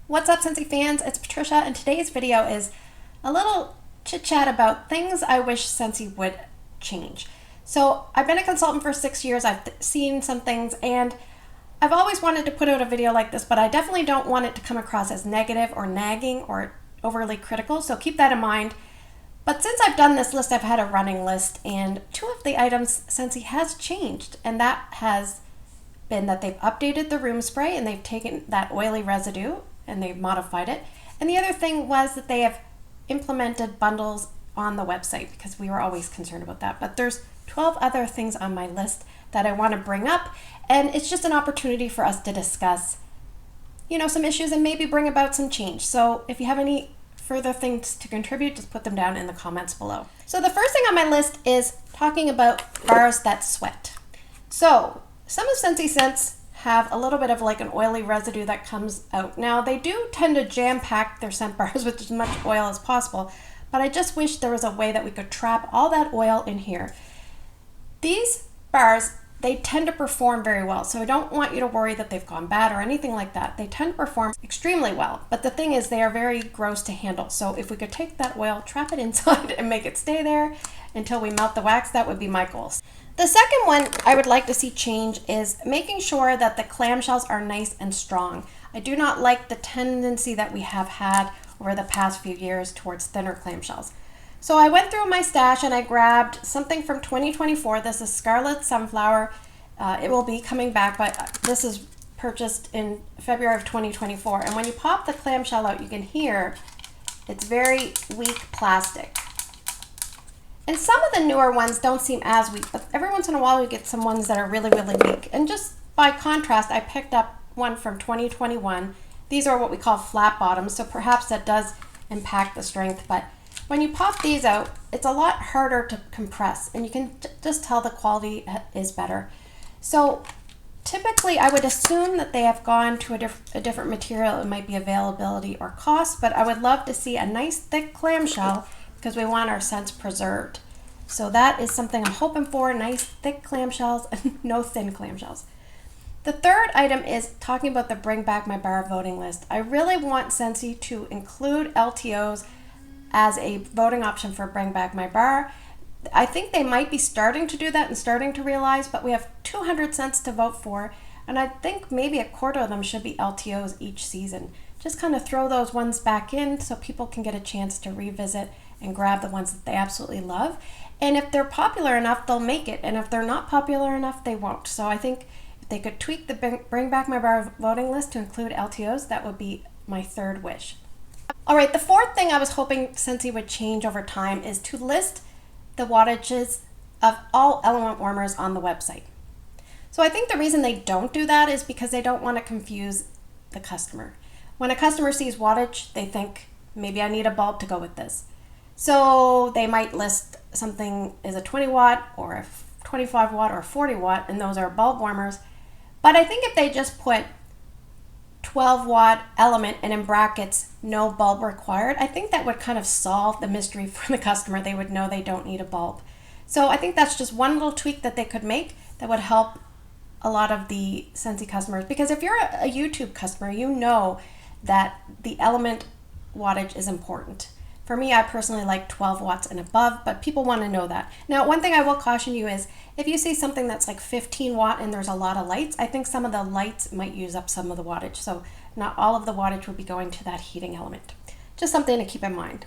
What's up, Scentsy fans? It's Patricia, and today's video is a little chit-chat about things I wish Scentsy would change. So I've been a consultant for 6 years. I've seen some things, and I've always wanted to put out a video like this, but I definitely don't want it to come across as negative or nagging or overly critical, so keep that in mind. But since I've done this list, I've had a running list, and two of the items Scentsy has changed, and that has been that they've updated the room spray and they've taken that oily residue and they've modified it. And the other thing was that they have implemented bundles on the website, because we were always concerned about that. But there's 12 other things on my list that I want to bring up, and it's just an opportunity for us to discuss, some issues and maybe bring about some change. So if you have any further things to contribute, just put them down in the comments below. So the first thing on my list is talking about bars that sweat. So some of Scentsy scents have a little bit of like an oily residue that comes out. Now they do tend to jam-pack their scent bars with as much oil as possible, but I just wish there was a way that we could trap all that oil in here. These bars, they tend to perform very well, so I don't want you to worry that they've gone bad or anything like that. They tend to perform extremely well, but the thing is they are very gross to handle. So if we could take that oil, trap it inside and make it stay there until we melt the wax, that would be my goal. The second one I would like to see change is making sure that the clamshells are nice and strong. I do not like the tendency that we have had over the past few years towards thinner clamshells. So I went through my stash and I grabbed something from 2024. This is Scarlet Sunflower. It will be coming back, but this is purchased in February of 2024. And when you pop the clamshell out, you can hear it's very weak plastic. And some of the newer ones don't seem as weak, but every once in a while we get some ones that are really, really weak. And just by contrast, I picked up one from 2021. These are what we call flat bottoms, so perhaps that does impact the strength. But when you pop these out, it's a lot harder to compress, and you can just tell the quality is better. So typically I would assume that they have gone to a different material. It might be availability or cost, but I would love to see a nice thick clamshell because we want our scents preserved. So that is something I'm hoping for, nice thick clamshells and no thin clamshells. The third item is talking about the Bring Back My Bar voting list. I really want Scentsy to include LTOs as a voting option for Bring Back My Bar. I think they might be starting to do that and starting to realize, but we have 200 scents to vote for, and I think maybe a quarter of them should be LTOs each season. Just kind of throw those ones back in so people can get a chance to revisit and grab the ones that they absolutely love. And if they're popular enough, they'll make it. And if they're not popular enough, they won't. So I think if they could tweak the Bring Back My Bar voting list to include LTOs, that would be my third wish. All right, the fourth thing I was hoping Scentsy would change over time is to list the wattages of all element warmers on the website. So I think the reason they don't do that is because they don't want to confuse the customer. When a customer sees wattage, they think, maybe I need a bulb to go with this. So they might list something as a 20 watt or a 25 watt or 40 watt, and those are bulb warmers. But I think if they just put 12 watt element and in brackets, no bulb required, I think that would kind of solve the mystery for the customer. They would know they don't need a bulb. So I think that's just one little tweak that they could make that would help a lot of the Scentsy customers. Because if you're a YouTube customer, you know that the element wattage is important. For me, I personally like 12 watts and above, but people want to know that. Now, one thing I will caution you is if you see something that's like 15 watt and there's a lot of lights, I think some of the lights might use up some of the wattage. So not all of the wattage would be going to that heating element. Just something to keep in mind.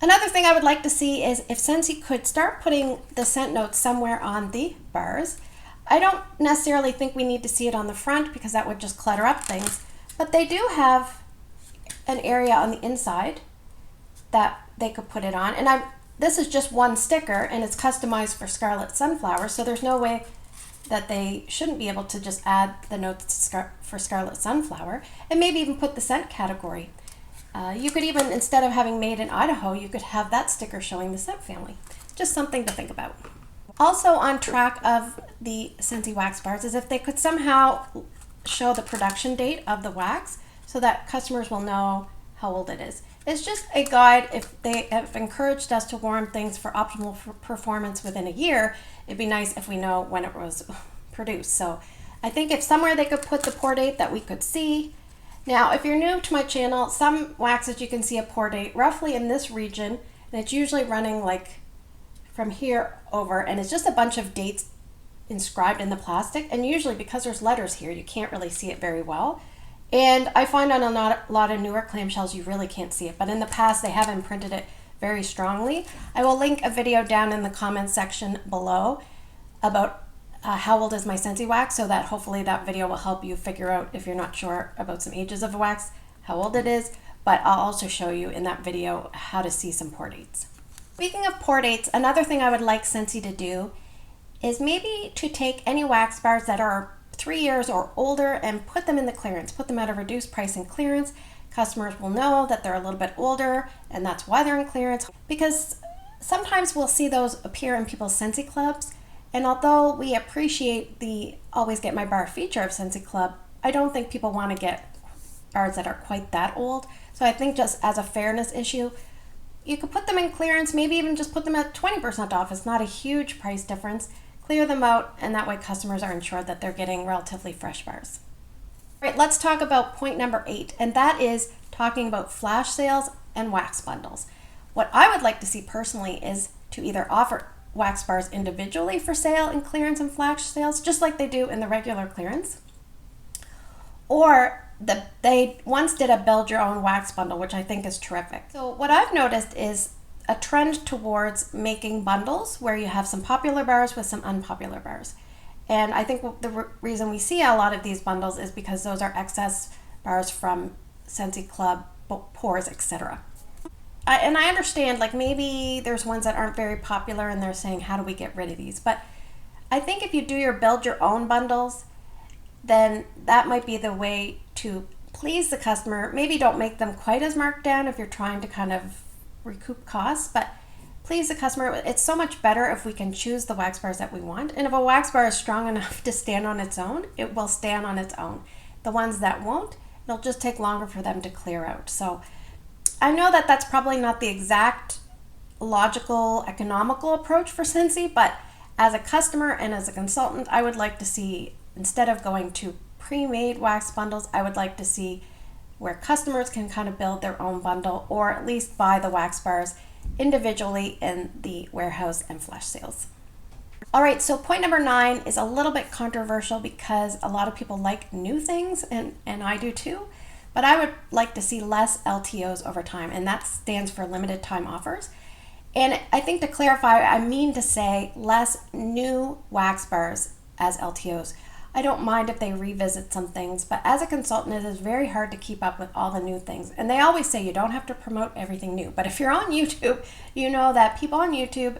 Another thing I would like to see is if Scentsy could start putting the scent notes somewhere on the bars. I don't necessarily think we need to see it on the front because that would just clutter up things, but they do have an area on the inside that they could put it on. And this is just one sticker and it's customized for Scarlet Sunflower, so there's no way that they shouldn't be able to just add the notes for Scarlet Sunflower and maybe even put the scent category. You could even, instead of having made in Idaho, you could have that sticker showing the scent family. Just something to think about. Also on track of the Scentsy wax bars is if they could somehow show the production date of the wax so that customers will know how old it is. It's just a guide. If they have encouraged us to warm things for optimal performance within a year, it'd be nice if we know when it was produced. So I think if somewhere they could put the pour date that we could see, Now, if you're new to my channel, some waxes you can see a pour date roughly in this region, and it's usually running like from here over, and it's just a bunch of dates inscribed in the plastic, and usually because there's letters here, you can't really see it very well. And I find on a lot of newer clamshells, you really can't see it, but in the past, they have imprinted it very strongly. I will link a video down in the comments section below about how old is my Scentsy wax, so that hopefully that video will help you figure out, if you're not sure about some ages of a wax, how old it is. But I'll also show you in that video how to see some pour dates. Speaking of pour dates, another thing I would like Scentsy to do is maybe to take any wax bars that are 3 years or older and put them in the clearance, put them at a reduced price in clearance. Customers will know that they're a little bit older and that's why they're in clearance, because sometimes we'll see those appear in people's Scentsy clubs. And although we appreciate the always get my bar feature of Scentsy Club, I don't think people want to get bars that are quite that old. So I think just as a fairness issue, you could put them in clearance, maybe even just put them at 20% off. It's not a huge price difference. Clear them out, and that way customers are ensured that they're getting relatively fresh bars. All right, let's talk about point number 8, and that is talking about flash sales and wax bundles. What I would like to see personally is to either offer wax bars individually for sale in clearance and flash sales, just like they do in the regular clearance. Or they once did a build your own wax bundle, which I think is terrific. So what I've noticed is a trend towards making bundles where you have some popular bars with some unpopular bars. And I think the reason we see a lot of these bundles is because those are excess bars from Scentsy Club, pours, etc. And I understand, like, maybe there's ones that aren't very popular and they're saying, how do we get rid of these? But I think if you do your build your own bundles, then that might be the way to please the customer. Maybe don't make them quite as marked down if you're trying to kind of recoup costs, but please the customer. It's so much better if we can choose the wax bars that we want. And if a wax bar is strong enough to stand on its own, it will stand on its own. The ones that won't, it'll just take longer for them to clear out. So I know that that's probably not the exact logical, economical approach for Scentsy, but as a customer and as a consultant, I would like to see, instead of going to pre-made wax bundles, I would like to see where customers can kind of build their own bundle, or at least buy the wax bars individually in the warehouse and flash sales. All right, so point number 9 is a little bit controversial because a lot of people like new things, and I do too. But I would like to see less LTOs over time, and that stands for limited time offers. And I think to clarify, I mean to say less new wax bars as LTOs. I don't mind if they revisit some things, but as a consultant, it is very hard to keep up with all the new things. And they always say you don't have to promote everything new. But if you're on YouTube, you know that people on YouTube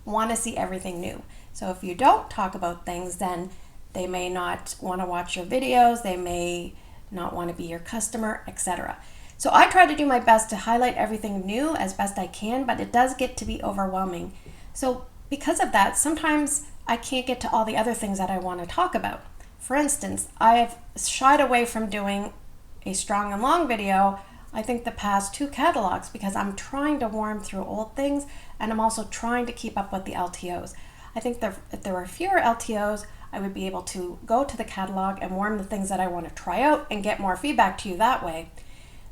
want to see everything new. So if you don't talk about things, then they may not want to watch your videos, they may not want to be your customer, etc. So I try to do my best to highlight everything new as best I can, but it does get to be overwhelming. So because of that, sometimes I can't get to all the other things that I want to talk about. For instance, I have shied away from doing a strong and long video, I think the past 2 catalogs, because I'm trying to warm through old things, and I'm also trying to keep up with the LTOs. I think if there were fewer LTOs, I would be able to go to the catalog and warm the things that I want to try out and get more feedback to you that way.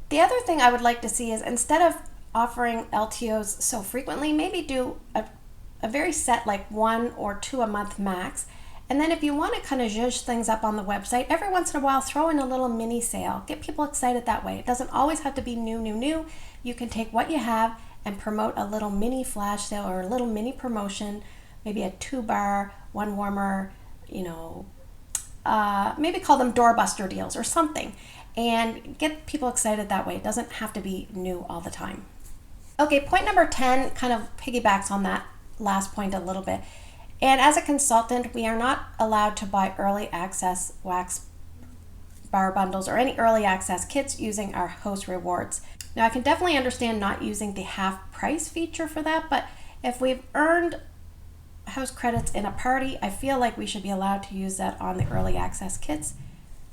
The other thing I would like to see is, instead of offering LTOs so frequently, maybe do a very set, like 1 or 2 a month max. And then if you want to kind of zhuzh things up on the website, every once in a while throw in a little mini sale. Get people excited that way. It doesn't always have to be new. You can take what you have and promote a little mini flash sale or a little mini promotion, maybe a 2 bar, 1 warmer, maybe call them doorbuster deals or something, and get people excited that way. It doesn't have to be new all the time. Okay, point number 10 kind of piggybacks on that last point a little bit. And as a consultant, we are not allowed to buy early access wax bar bundles or any early access kits using our host rewards. Now, I can definitely understand not using the half price feature for that, but if we've earned house credits in a party, I feel like we should be allowed to use that on the early access kits.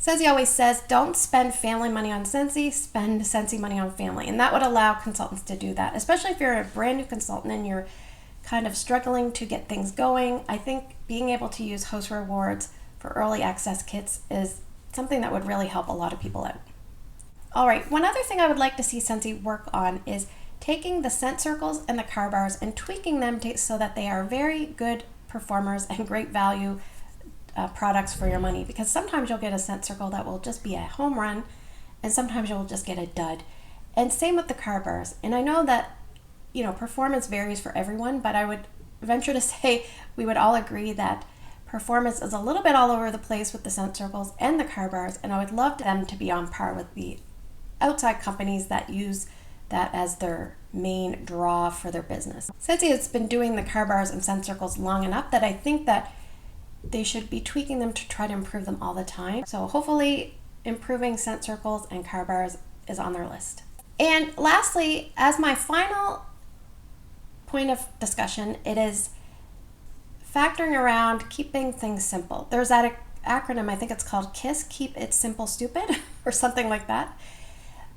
Scentsy always says, don't spend family money on Scentsy, spend Scentsy money on family. And that would allow consultants to do that, especially if you're a brand new consultant and you're kind of struggling to get things going. I think being able to use host rewards for early access kits is something that would really help a lot of people out. All right, one other thing I would like to see Scentsy work on is taking the scent circles and the car bars and tweaking them so that they are very good performers and great value products for your money, because sometimes you'll get a scent circle that will just be a home run and sometimes you'll just get a dud. And same with the car bars. And I know that, you know, performance varies for everyone, but I would venture to say we would all agree that performance is a little bit all over the place with the scent circles and the car bars, and I would love them to be on par with the outside companies that use that as their main draw for their business. Scentsy has been doing the car bars and scent circles long enough that I think that they should be tweaking them to try to improve them all the time. So hopefully improving scent circles and car bars is on their list. And lastly, as my final point of discussion, it is factoring around keeping things simple. There's that acronym, I think it's called KISS, Keep It Simple Stupid, or something like that.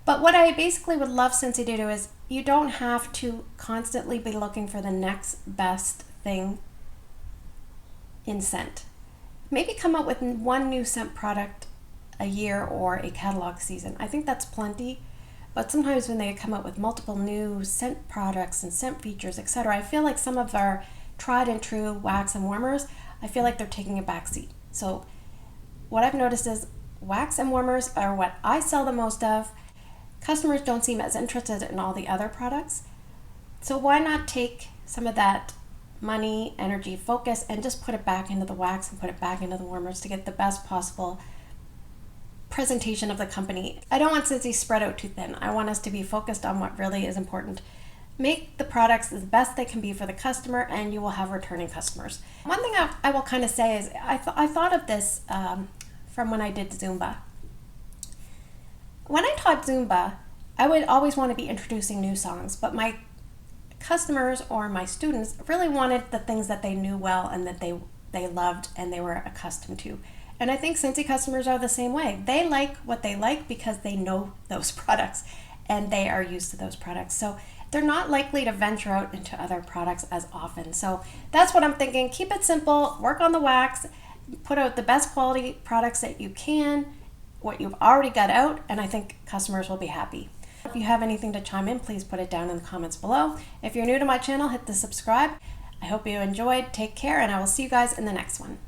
But what I basically would love Scentsy to do is you don't have to constantly be looking for the next best thing in scent. Maybe come up with one new scent product a year or a catalog season. I think that's plenty. But sometimes when they come up with multiple new scent products and scent features, etc., I feel like some of our tried and true wax and warmers, I feel like they're taking a backseat. So what I've noticed is wax and warmers are what I sell the most of. Customers don't seem as interested in all the other products. So why not take some of that money, energy, focus, and just put it back into the wax and put it back into the warmers to get the best possible presentation of the company. I don't want Scentsy spread out too thin. I want us to be focused on what really is important. Make the products the best they can be for the customer, and you will have returning customers. One thing I will kind of say is I thought of this from when I did Zumba. When I taught Zumba, I would always want to be introducing new songs, but my customers or my students really wanted the things that they knew well and that they loved and they were accustomed to. And I think Scentsy customers are the same way. They like what they like because they know those products and they are used to those products. So they're not likely to venture out into other products as often. So that's what I'm thinking. Keep it simple, work on the wax, put out the best quality products that you can, what you've already got out, and I think customers will be happy. If you have anything to chime in, please put it down in the comments below. If you're new to my channel, hit the subscribe. I hope you enjoyed. Take care, and I will see you guys in the next one.